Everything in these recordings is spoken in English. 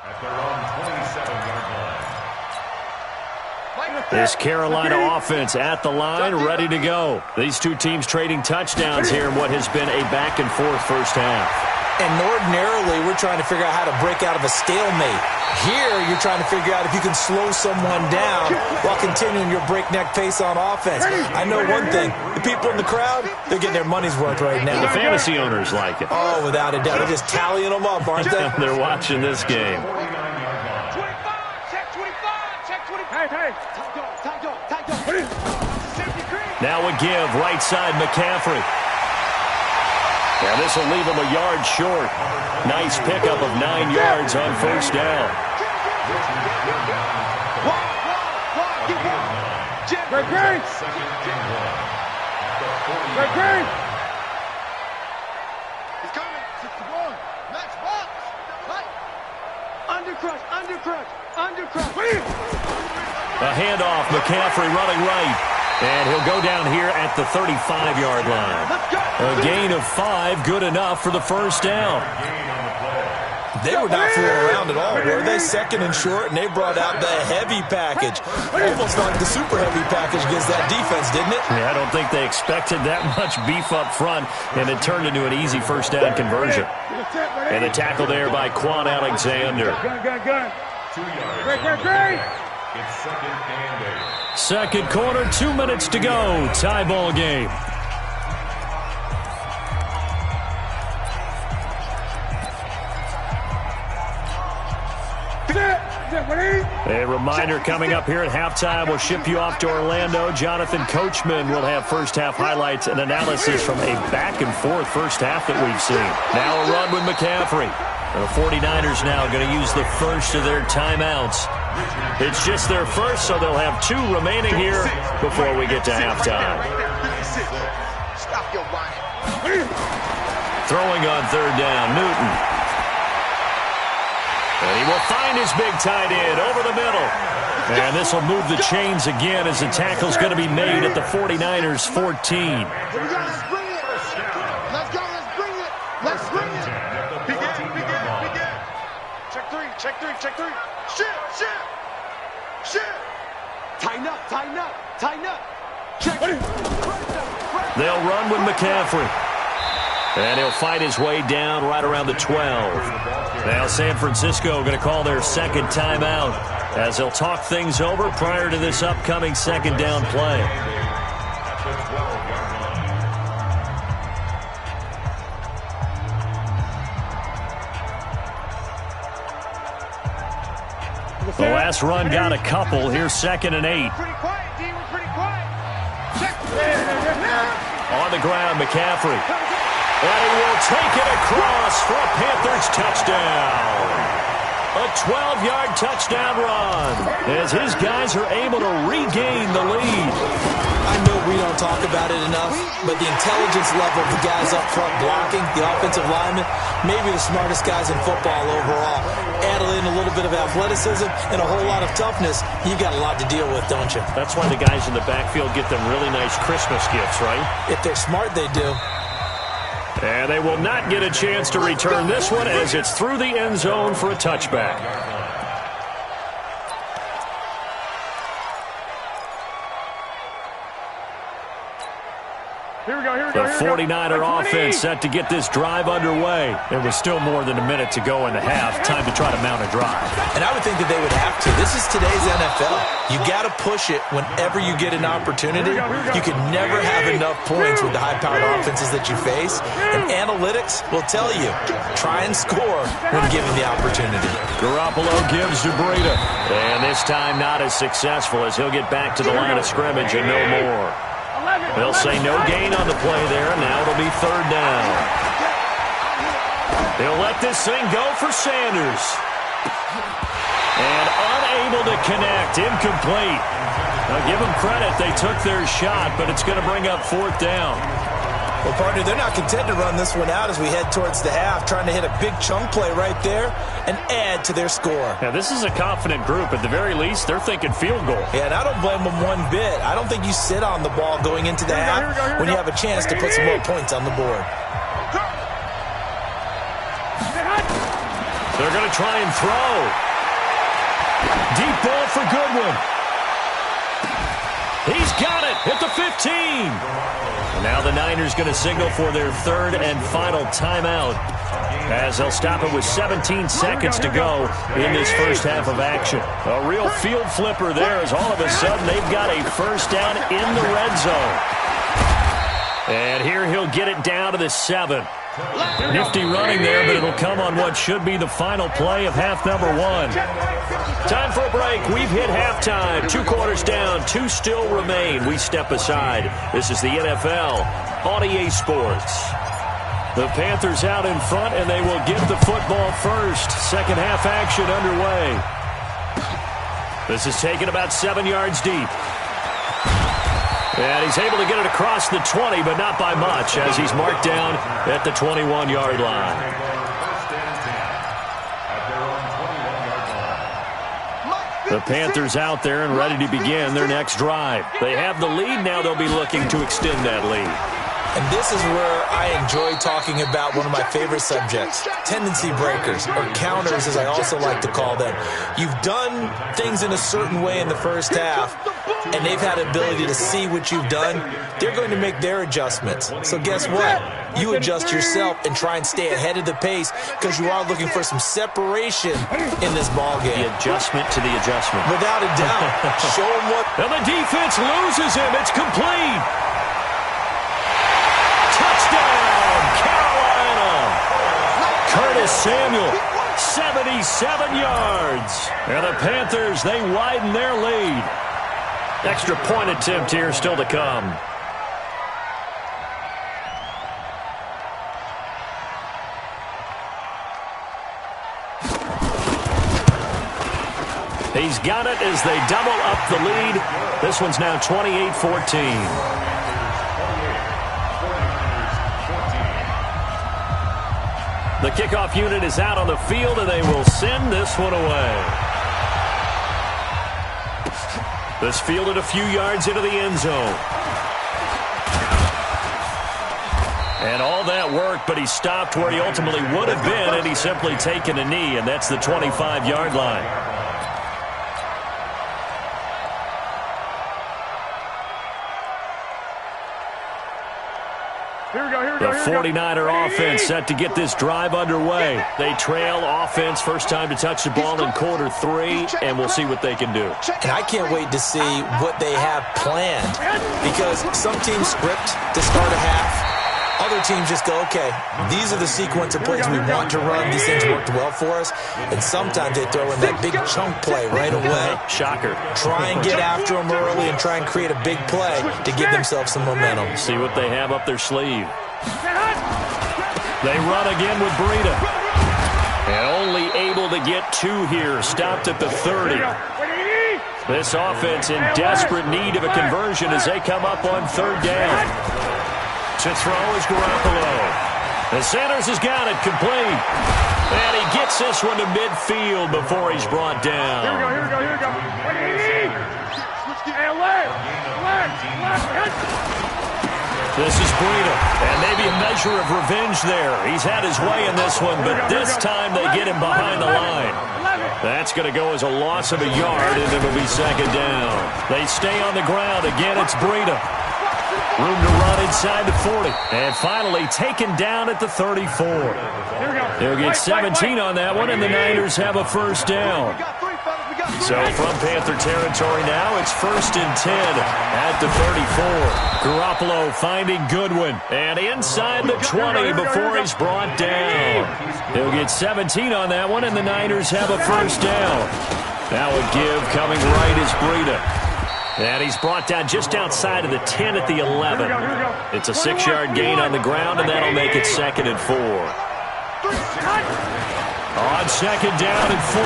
At their own 27-yard line. This Carolina offense at the line, ready to go. These two teams trading touchdowns here in what has been a back-and-forth first half. And ordinarily, we're trying to figure out how to break out of a stalemate. Here, you're trying to figure out if you can slow someone down while continuing your breakneck pace on offense. I know one thing. The people in the crowd, they're getting their money's worth right now. The fantasy owners like it. Oh, without a doubt. They're just tallying them up, aren't they? They're watching this game. 25, check 25, check 25. Hey, time go. Now a give, right side, McCaffrey. Now this will leave him a yard short. Nice pickup of 9 yards on first down. Great. He's coming. 61. Max box. Right. Undercrush. A handoff, McCaffrey running right. And he'll go down here at the 35-yard line. A gain of 5, good enough for the first down. They were not fooling around at all, were they? Second and short, and they brought out the heavy package. Almost like the super heavy package against that defense, didn't it? Yeah, I don't think they expected that much beef up front, and it turned into an easy first down conversion. And the tackle there by Quan Alexander. Gun. 2 yards. Great. It's second and 8. Second quarter, 2 minutes to go. Tie ball game. A reminder coming up here at halftime. We'll ship you off to Orlando. Jonathan Coachman will have first half highlights and analysis from a back-and-forth first half that we've seen. Now a run with McCaffrey. And the 49ers now going to use the first of their timeouts. It's just their first, so they'll have 2 remaining here before we get to halftime. Throwing on third down, Newton. And he will find his big tight end over the middle. And this will move the chains again as the tackle's going to be made at the 49ers' 14. Let's bring it. Begin. Check three. Shit. Tighten up. Check. They'll run with McCaffrey. And he'll fight his way down right around the 12. Now San Francisco going to call their second timeout as they'll talk things over prior to this upcoming second down play. The last run got a couple. Here's second and 8. Pretty quiet, D. We're pretty quiet. Check. On the ground, McCaffrey. And he will take it across for a Panthers touchdown. A 12-yard touchdown run as his guys are able to regain the lead. I know we don't talk about it enough, but the intelligence level of the guys up front blocking, the offensive linemen, maybe the smartest guys in football overall. Add in a little bit of athleticism and a whole lot of toughness, you've got a lot to deal with, don't you? That's why the guys in the backfield get them really nice Christmas gifts, right? If they're smart, they do. And they will not get a chance to return this one as it's through the end zone for a touchback. Here we go. The 49er offense set to get this drive underway. There was still more than a minute to go in the half. Time to try to mount a drive. And I would think that they would have to. This is today's NFL. You got to push it whenever you get an opportunity. You can never have enough points with the high-powered offenses that you face. And analytics will tell you, try and score when given the opportunity. Garoppolo gives to Breida. And this time not as successful as he'll get back to the line of scrimmage and no more. They'll say no gain on the play there. Now it'll be third down. They'll let this thing go for Sanders. And unable to connect. Incomplete. Now give them credit. They took their shot, but it's going to bring up fourth down. Well, partner, they're not content to run this one out as we head towards the half, trying to hit a big chunk play right there and add to their score. Now, this is a confident group. At the very least, they're thinking field goal. Yeah, and I don't blame them one bit. I don't think you sit on the ball going into the half when you have a chance to put some more points on the board. They're going to try and throw. Deep ball for Goodwin. He's got it at the 15. And now the Niners going to signal for their third and final timeout, as they'll stop it with 17 seconds to go in this first half of action. A real field flipper there, as all of a sudden they've got a first down in the red zone. And here he'll get it down to the 7. Nifty running there, but it'll come on what should be the final play of half number 1. Time for a break. We've hit halftime. 2 quarters down, 2 still remain. We step aside. This is the NFL on EA Sports. The Panthers out in front, and they will get the football first. Second half action underway. This is taken about 7 yards deep. And he's able to get it across the 20, but not by much, as he's marked down at the 21-yard line. The Panthers out there and ready to begin their next drive. They have the lead. Now they'll be looking to extend that lead. And this is where I enjoy talking about one of my favorite subjects, tendency breakers, or counters as I also like to call them. You've done things in a certain way in the first half, and they've had the ability to see what you've done. They're going to make their adjustments. So guess what? You adjust yourself and try and stay ahead of the pace, because you are looking for some separation in this ball game. The adjustment to the adjustment. Without a doubt. Show them what. And the defense loses him. It's complete. Touchdown, Carolina. Curtis Samuel, 77 yards. And the Panthers, they widen their lead. Extra point attempt here still to come. He's got it as they double up the lead. This one's now 28-14. The kickoff unit is out on the field, and they will send this one away. This fielded a few yards into the end zone. And all that work, but he stopped where he ultimately would have been, and he's simply taken a knee, and that's the 25-yard line. The 49er offense set to get this drive underway. They trail offense first time to touch the ball in quarter 3, and we'll see what they can do. And I can't wait to see what they have planned, because some teams script to start a half. Other teams just go, okay, these are the sequence of plays we want to run. These things worked well for us. And sometimes they throw in that big chunk play right away. Shocker. Try and get after them early and try and create a big play to give themselves some momentum. See what they have up their sleeve. They run again with Breida. And only able to get 2 here. Stopped at the 30. This offense in desperate need of a conversion as they come up on 3rd down. To throw is Garoppolo. And Sanders has got it complete. And he gets this one to midfield before he's brought down. Here we go. This is Breida. And maybe a measure of revenge there. He's had his way in this one, but this time they get him behind the line. That's going to go as a loss of a yard, and it'll be 2nd down. They stay on the ground. Again, it's Breida. Room to run inside the 40. And finally taken down at the 34. They'll get 17 on that one, and the Niners have a first down. So from Panther territory now, it's 1st and 10 at the 34. Garoppolo finding Goodwin. And inside the 20 before he's brought down. He'll get 17 on that one, and the Niners have a first down. Now a give coming right is Breida. And he's brought down just outside of the 10 at the 11. It's a 6-yard gain on the ground, and that'll make it 2nd and 4. On 2nd down and 4,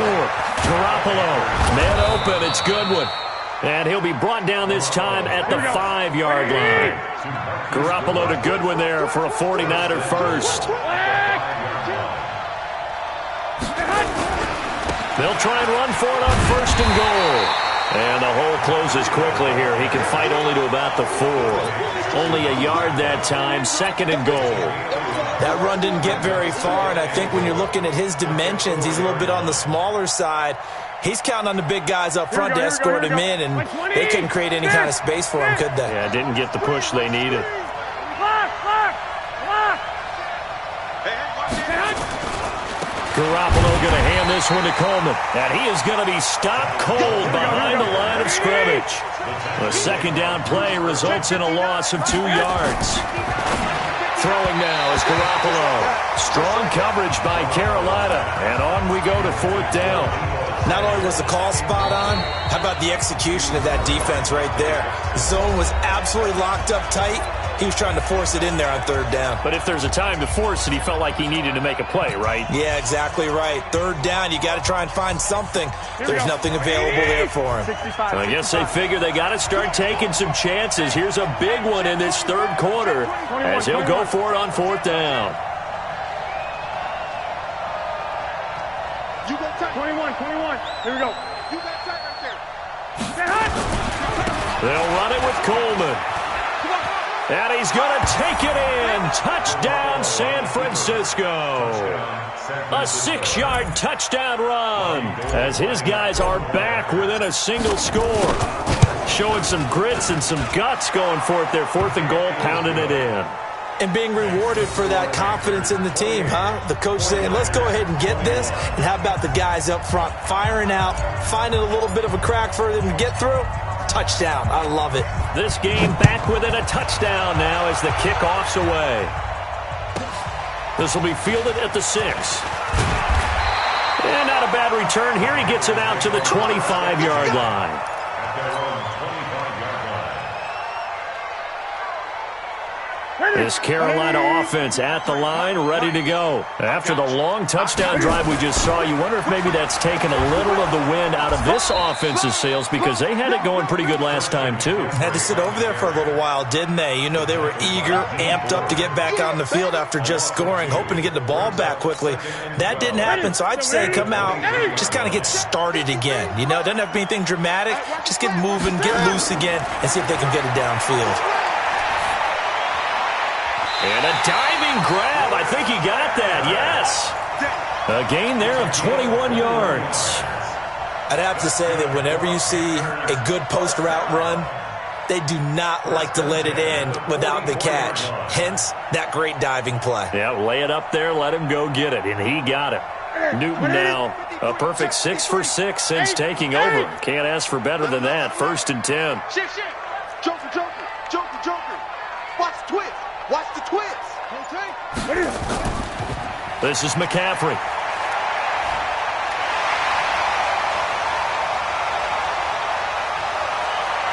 Garoppolo. Man open, it's Goodwin. And he'll be brought down this time at the 5-yard line. Garoppolo to Goodwin there for a 49er first. They'll try and run for it on 1st and goal. And the hole closes quickly here. He can fight only to about the 4. Only a yard that time. 2nd and goal. That run didn't get very far, and I think when you're looking at his dimensions, he's a little bit on the smaller side. He's counting on the big guys up front to escort him in, and they couldn't create any kind of space for him, could they? Yeah, didn't get the push they needed. Garoppolo going to hand this one to Coleman. And he is going to be stopped cold behind the line of scrimmage. The second down play results in a loss of 2 yards. Throwing now is Garoppolo. Strong coverage by Carolina. And on we go to 4th down. Not only was the call spot on, how about the execution of that defense right there? The zone was absolutely locked up tight. He was trying to force it in there on 3rd down. But if there's a time to force it, he felt like he needed to make a play, right? Yeah, exactly right. 3rd down, you got to try and find something. There's nothing available there for him. I guess they figure they got to start taking some chances. Here's a big one in this 3rd quarter as he'll go for it on 4th down. 21. Here we go. You got tight right there. They'll run it with Coleman. And he's going to take it in. Touchdown, San Francisco. A 6-yard touchdown run as his guys are back within a single score. Showing some grits and some guts going for it there. 4th and goal, pounding it in. And being rewarded for that confidence in the team, huh? The coach saying, let's go ahead and get this. And how about the guys up front firing out, finding a little bit of a crack for them to get through? Touchdown. I love it. This game back within a touchdown now as the kickoff's away. This will be fielded at the 6. And not a bad return. Here he gets it out to the 25-yard line. This Carolina offense at the line, ready to go. After the long touchdown drive we just saw, you wonder if maybe that's taken a little of the wind out of this offense's sails because they had it going pretty good last time, too. Had to sit over there for a little while, didn't they? You know, they were eager, amped up to get back on the field after just scoring, hoping to get the ball back quickly. That didn't happen, so I'd say come out, just kind of get started again. You know, it doesn't have to be anything dramatic. Just get moving, get loose again, and see if they can get it downfield. And a diving grab. I think he got that. Yes. A gain there of 21 yards. I'd have to say that whenever you see a good post route run, they do not like to let it end without the catch. Hence, that great diving play. Yeah, lay it up there, let him go get it, and he got it. Newton now a perfect 6 for 6 since taking over. Can't ask for better than that. 1st and 10. Shift. Joker. Watch the twist. Watch the twist. Okay. This is McCaffrey.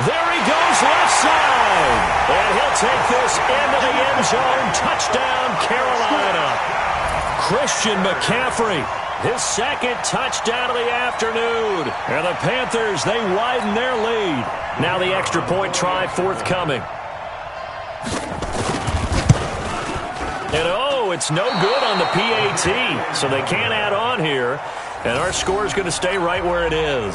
There he goes, left side. And he'll take this into the end zone. Touchdown, Carolina. Christian McCaffrey, his 2nd touchdown of the afternoon. And the Panthers, they widen their lead. Now the extra point try forthcoming. And oh, it's no good on the PAT, so they can't add on here. And our score is going to stay right where it is.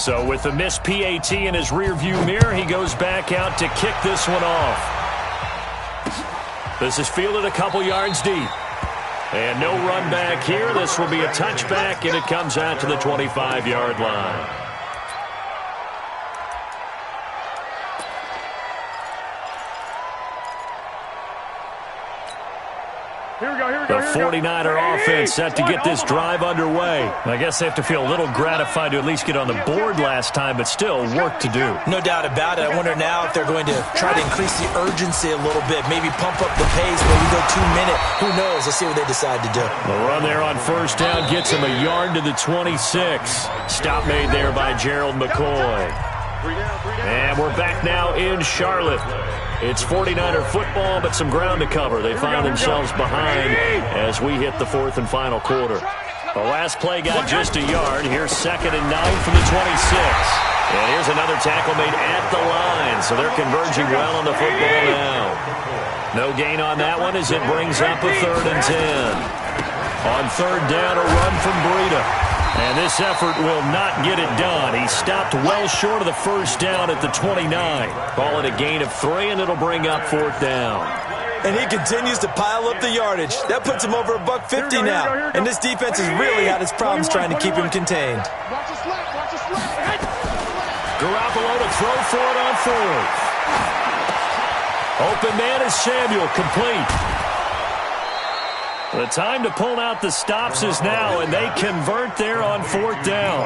So with the missed PAT in his rearview mirror, he goes back out to kick this one off. This is fielded a couple yards deep. And no run back here. This will be a touchback, and it comes out to the 25-yard line. The 49er offense set to get this drive underway. I guess they have to feel a little gratified to at least get on the board last time, but still work to do. No doubt about it. I wonder now if they're going to try to increase the urgency a little bit, maybe pump up the pace, maybe go 2-minute. Who knows? Let's see what they decide to do. The run there on 1st down gets him a yard to the 26. Stop made there by Gerald McCoy. And we're back now in Charlotte. It's 49er football, but some ground to cover. They find themselves behind as we hit the 4th and final quarter. The last play got just a yard. Here's 2nd and 9 from the 26. And here's another tackle made at the line, so they're converging well on the football now. No gain on that one as it brings up a 3rd and 10. On 3rd down, a run from Breida. And this effort will not get it done. He stopped well short of the first down at the 29. Call it a gain of 3, and it'll bring up 4th down. And he continues to pile up the yardage. That puts him over $150 now. And this defense has really had its problems trying to keep him contained. Garoppolo to throw for it on 4th. Open man is Samuel, complete. The time to pull out the stops is now, and they convert there on 4th down.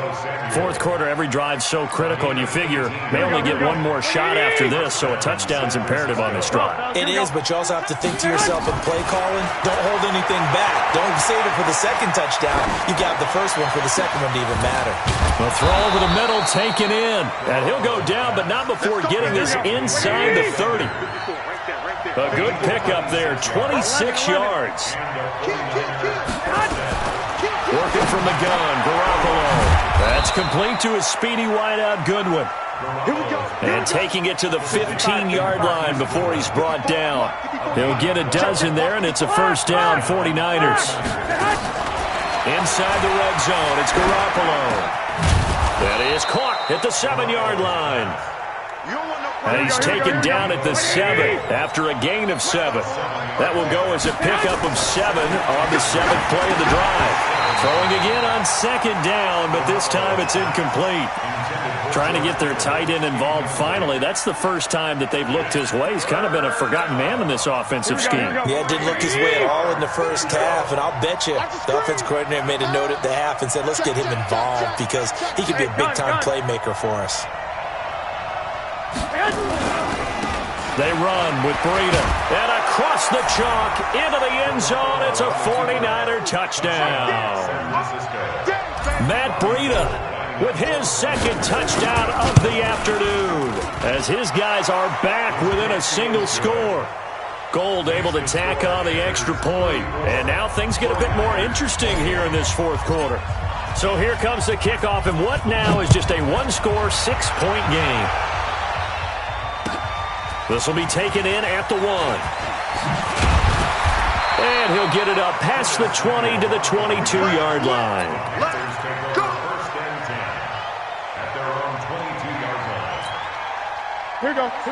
Fourth quarter, every drive's so critical, and you figure they only get one more shot after this, so a touchdown's imperative on this drive. It is, but you also have to think to yourself in play calling, don't hold anything back. Don't save it for the second touchdown. You got the first one for the second one to even matter. The throw over the middle taken in, and he'll go down, but not before getting this inside the 30. A good pickup there, 26 yards. Working from the gun, Garoppolo. That's complete to his speedy wideout, Goodwin. And taking it to the 15-yard line before he's brought down. He'll get a dozen there, and it's a first down, 49ers. Inside the red zone, it's Garoppolo. That is caught at the 7-yard line. And he's taken down at the 7 after a gain of 7. That will go as a pickup of 7 on the 7th play of the drive. Throwing again on 2nd down, but this time it's incomplete. Trying to get their tight end involved finally. That's the first time that they've looked his way. He's kind of been a forgotten man in this offensive scheme. Yeah, it didn't look his way at all in the first half, and I'll bet you the offensive coordinator made a note at the half and said, let's get him involved because he could be a big-time playmaker for us. They run with Breida. And across the chalk into the end zone. It's a 49er touchdown. Matt Breida with his second touchdown of the afternoon. As his guys are back within a single score. Gold able to tack on the extra point. And now things get a bit more interesting here in this fourth quarter. So here comes the kickoff. And what now is just a one-score, 6-point game. This will be taken in at the 1. And he'll get it up past the 20 to the 22-yard line.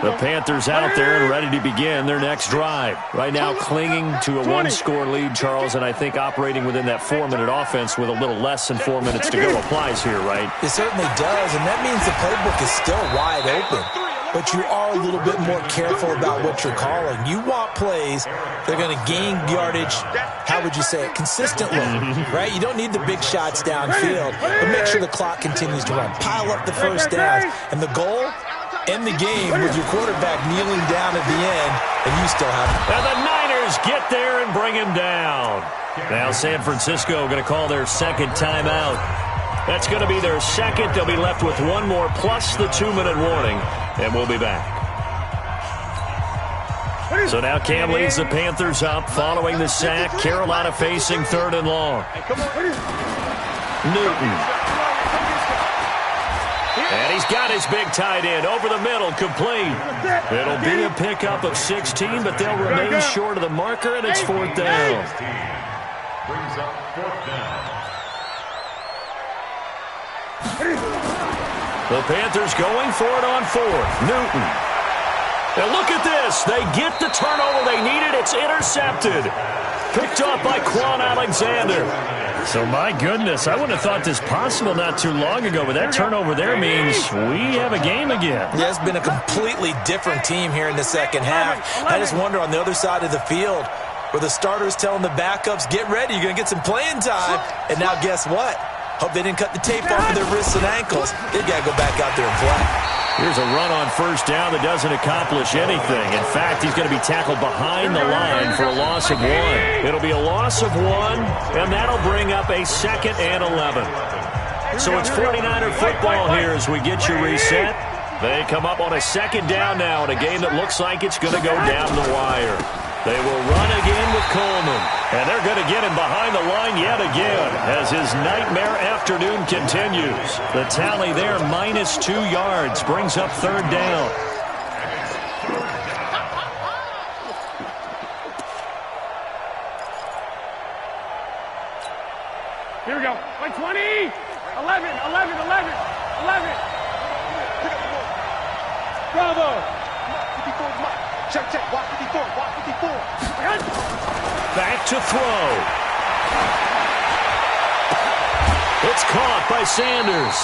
The Panthers out there and ready to begin their next drive. Right now clinging to a one-score lead, Charles, and I think operating within that 4-minute offense with a little less than 4 minutes to go applies here, right? It certainly does, and that means the playbook is still wide open. But you are a little bit more careful about what you're calling. You want plays that are going to gain yardage, how would you say it, consistently, right? You don't need the big shots downfield, but make sure the clock continues to run. Pile up the first downs. And the goal, end the game with your quarterback kneeling down at the end, and you still have it. And the Niners get there and bring him down. Now San Francisco going to call their second timeout. That's going to be their second. They'll be left with one more plus the 2-minute warning, and we'll be back. So now Cam leads the Panthers up following the sack. Carolina facing 3rd and long. Newton. And he's got his big tight end over the middle, complete. It'll be a pickup of 16, but they'll remain short of the marker, and it's 4th down. Brings up 4th down. The Panthers going for it on 4th. Newton. And look at this. They get the turnover they needed. It's intercepted. Picked off by Quan Alexander. So, my goodness, I wouldn't have thought this possible not too long ago, but that turnover there means we have a game again. Yeah, it's been a completely different team here in the second half. I just wonder on the other side of the field where the starters telling the backups, get ready, you're going to get some playing time. And now guess what? Hope they didn't cut the tape off of their wrists and ankles. They got to go back out there and play. Here's a run on first down that doesn't accomplish anything. In fact, he's going to be tackled behind the line for a loss of 1. It'll be a loss of 1, and that'll bring up a 2nd and 11. So it's 49er football here as we get you reset. They come up on a 2nd down now in a game that looks like it's going to go down the wire. They will run again with Coleman, and they're going to get him behind the line yet again as his nightmare afternoon continues. The tally there, minus 2 yards, brings up 3rd down. Here we go. Like 20. 11. Pick up the ball. Bravo. 54 is Mike. Check. Watch 54. Back to throw. It's caught by Sanders.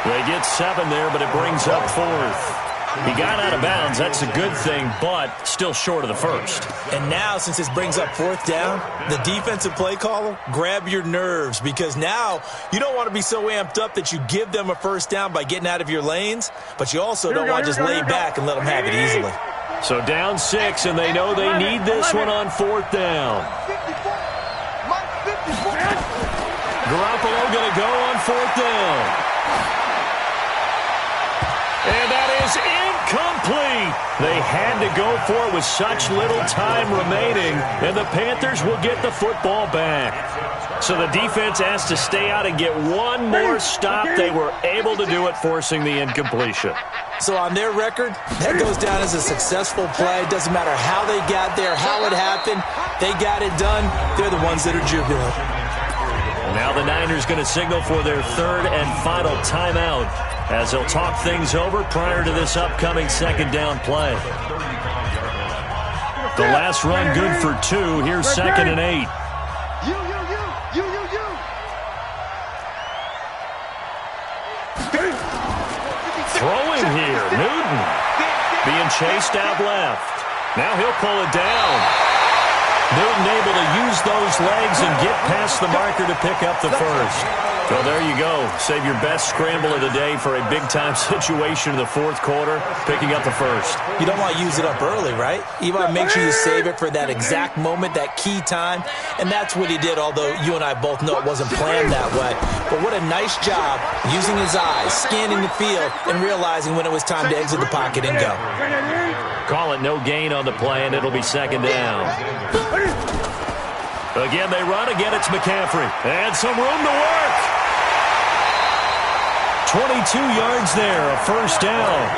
They get 7 there, but it brings up 4th. He got out of bounds. That's a good thing, but still short of the first. And now, since this brings up 4th down, the defensive play caller, grab your nerves, because now you don't want to be so amped up that you give them a first down by getting out of your lanes, but you also don't want to just lay back and let them have it easily. So down 6, and they know they need this one on 4th down. 54. Mike 54. Garoppolo going to go on 4th down. And that is incomplete. They had to go for it with such little time remaining, and the Panthers will get the football back. So the defense has to stay out and get one more stop. They were able to do it, forcing the incompletion. So on their record, that goes down as a successful play. Doesn't matter how they got there, how it happened. They got it done. They're the ones that are jubilant. Now the Niners going to signal for their 3rd and final timeout, as they'll talk things over prior to this upcoming 2nd down play. The last run good for 2. Here's 2nd and 8. You. Throwing here, Newton being chased out left. Now he'll pull it down. Newton able to use those legs and get past the marker to pick up the first. Well, there you go. Save your best scramble of the day for a big-time situation in the 4th quarter, picking up the first. You don't want to use it up early, right? You want to make sure you save it for that exact moment, that key time, and that's what he did, although you and I both know it wasn't planned that way. But what a nice job using his eyes, scanning the field, and realizing when it was time to exit the pocket and go. Call it no gain on the play, and it'll be 2nd down. Again, they run. Again, it's McCaffrey. And some room to work. 22 yards there, a first down.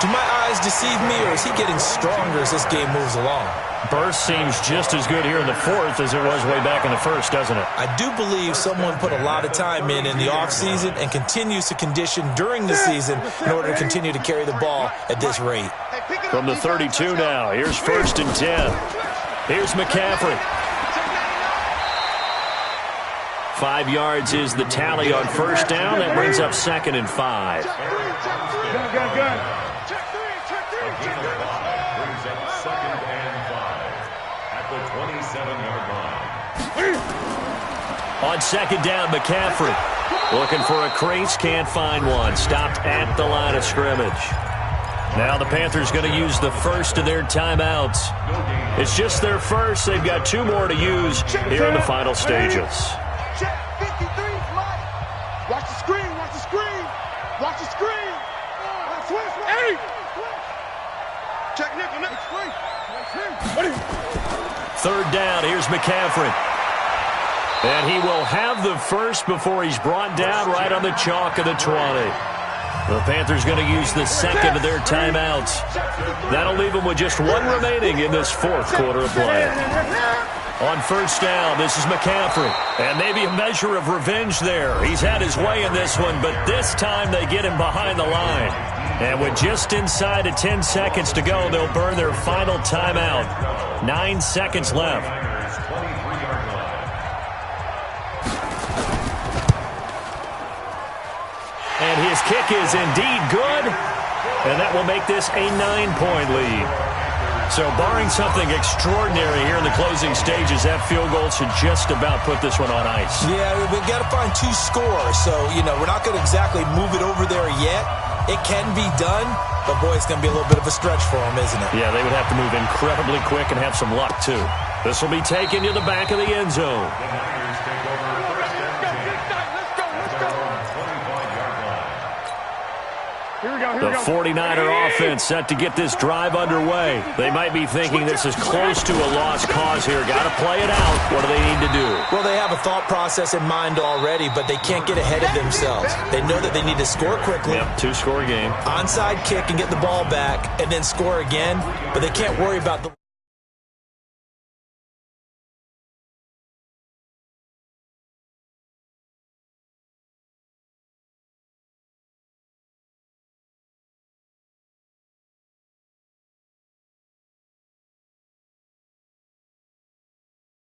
Do my eyes deceive me, or is he getting stronger as this game moves along? Burst seems just as good here in the 4th as it was way back in the 1st, doesn't it? I do believe someone put a lot of time in the offseason and continues to condition during the season in order to continue to carry the ball at this rate. From the 32 now, here's 1st and 10. Here's McCaffrey. 5 yards is the tally on first down. That brings up 2nd and 5. Good. Brings up 2nd and 5 at the 27-yard line. On 2nd down, McCaffrey looking for a crease, can't find one. Stopped at the line of scrimmage. Now the Panthers going to use the first of their timeouts. It's just their first. They've got 2 more to use here in the final stages. Check 53 is Mike. Watch the screen. Watch the screen. Twist. Check nickel. 3rd down, here's McCaffrey. And he will have the first before he's brought down right on the chalk of the 20. The Panthers going to use the 2nd of their timeouts. That'll leave them with just 1 remaining in this 4th quarter of play. On first down, this is McCaffrey. And maybe a measure of revenge there. He's had his way in this one, but this time they get him behind the line. And with just inside of 10 seconds to go, they'll burn their final timeout. 9 seconds left. And his kick is indeed good. And that will make this a 9-point lead. So barring something extraordinary here in the closing stages, that field goal should just about put this one on ice. Yeah, we've got to find 2 scores. So, we're not going to exactly move it over there yet. It can be done, but boy, it's going to be a little bit of a stretch for them, isn't it? Yeah, they would have to move incredibly quick and have some luck, too. This will be taken to the back of the end zone. The 49er offense set to get this drive underway. They might be thinking this is close to a lost cause here. Got to play it out. What do they need to do? Well, they have a thought process in mind already, but they can't get ahead of themselves. They know that they need to score quickly. Yep, 2-score game. Onside kick and get the ball back, and then score again. But they can't worry about the